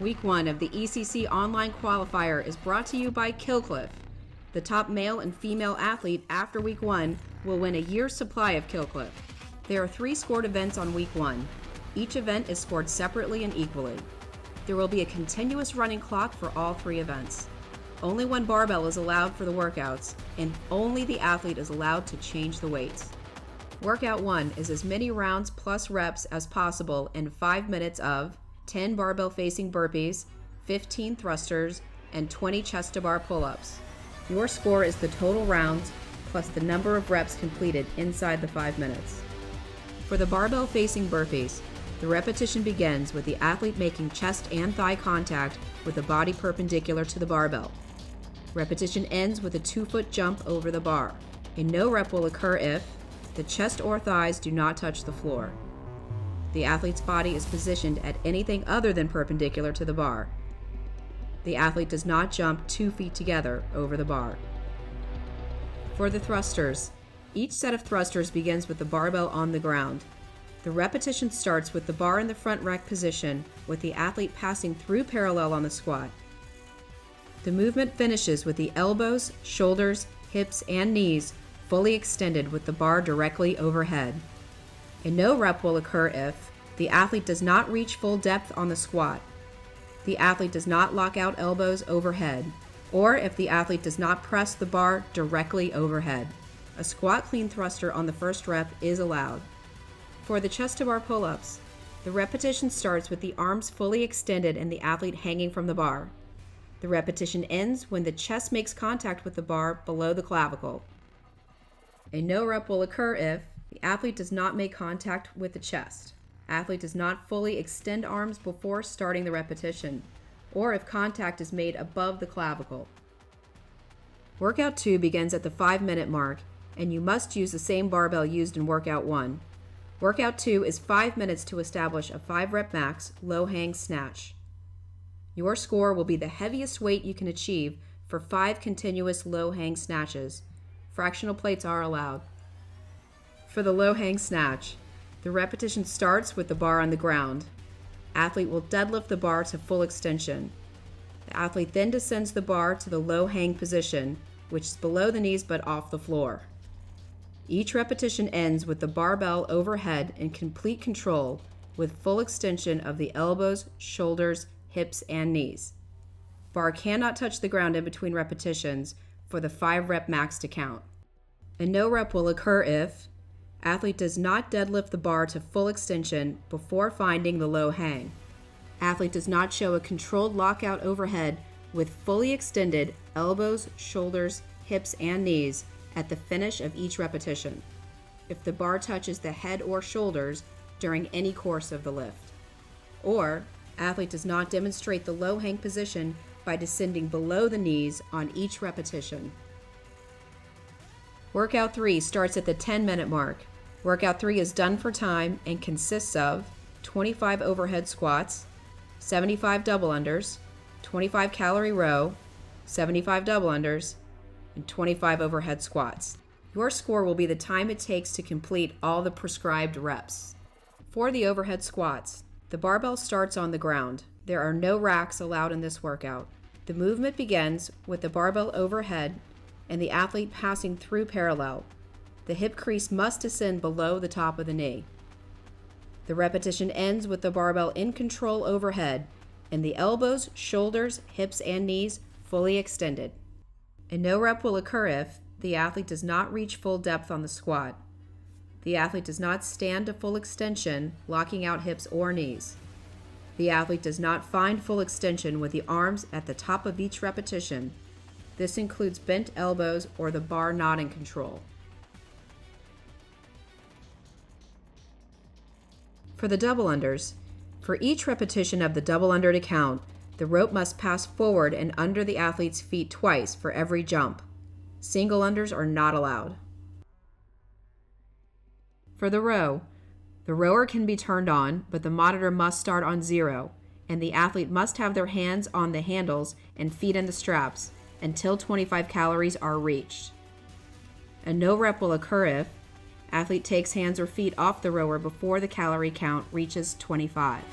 Week 1 of the ECC Online Qualifier is brought to you by Killcliff. The top male and female athlete after Week 1 will win a year's supply of Killcliff. There are 3 scored events on Week 1. Each event is scored separately and equally. There will be a continuous running clock for all 3 events. Only 1 barbell is allowed for the workouts, and only the athlete is allowed to change the weights. Workout 1 is as many rounds plus reps as possible in 5 minutes of 10 barbell facing burpees, 15 thrusters, and 20 chest to bar pull-ups. Your score is the total rounds plus the number of reps completed inside the 5 minutes. For the barbell facing burpees, the repetition begins with the athlete making chest and thigh contact with the body perpendicular to the barbell. Repetition ends with a 2-foot jump over the bar. A no rep will occur if the chest or thighs do not touch the floor. The athlete's body is positioned at anything other than perpendicular to the bar. The athlete does not jump 2 feet together over the bar. For the thrusters, each set of thrusters begins with the barbell on the ground. The repetition starts with the bar in the front rack position, with the athlete passing through parallel on the squat. The movement finishes with the elbows, shoulders, hips, and knees fully extended with the bar directly overhead. A no rep will occur if the athlete does not reach full depth on the squat, the athlete does not lock out elbows overhead, or if the athlete does not press the bar directly overhead. A squat clean thruster on the first rep is allowed. For the chest to bar pull-ups, the repetition starts with the arms fully extended and the athlete hanging from the bar. The repetition ends when the chest makes contact with the bar below the clavicle. A no rep will occur if the athlete does not make contact with the chest, athlete does not fully extend arms before starting the repetition, or if contact is made above the clavicle. Workout 2 begins at the 5-minute mark, and you must use the same barbell used in Workout 1. Workout 2 is 5 minutes to establish a 5-rep max low hang snatch. Your score will be the heaviest weight you can achieve for 5 continuous low hang snatches. Fractional plates are allowed. For the low hang snatch, the repetition starts with the bar on the ground. Athlete will deadlift the bar to full extension. The athlete then descends the bar to the low hang position, which is below the knees but off the floor. Each repetition ends with the barbell overhead in complete control with full extension of the elbows, shoulders, hips, and knees. Bar cannot touch the ground in between repetitions for the 5-rep max to count. A no rep will occur if athlete does not deadlift the bar to full extension before finding the low hang. Athlete does not show a controlled lockout overhead with fully extended elbows, shoulders, hips, and knees at the finish of each repetition, if the bar touches the head or shoulders during any course of the lift. Or, athlete does not demonstrate the low hang position by descending below the knees on each repetition. Workout 3 starts at the 10-minute mark. Workout 3 is done for time and consists of 25 overhead squats, 75 double unders, 25 calorie row, 75 double unders, and 25 overhead squats. Your score will be the time it takes to complete all the prescribed reps. For the overhead squats, the barbell starts on the ground. There are no racks allowed in this workout. The movement begins with the barbell overhead and the athlete passing through parallel. The hip crease must descend below the top of the knee. The repetition ends with the barbell in control overhead and the elbows, shoulders, hips, and knees fully extended. A no rep will occur if the athlete does not reach full depth on the squat. The athlete does not stand to full extension, locking out hips or knees. The athlete does not find full extension with the arms at the top of each repetition. This includes bent elbows or the bar not in control. For the double unders, for each repetition of the double under to count, the rope must pass forward and under the athlete's feet twice for every jump. Single unders are not allowed. For the row, the rower can be turned on, but the monitor must start on 0, and the athlete must have their hands on the handles and feet in the straps until 25 calories are reached. A no rep will occur if athlete takes hands or feet off the rower before the calorie count reaches 25.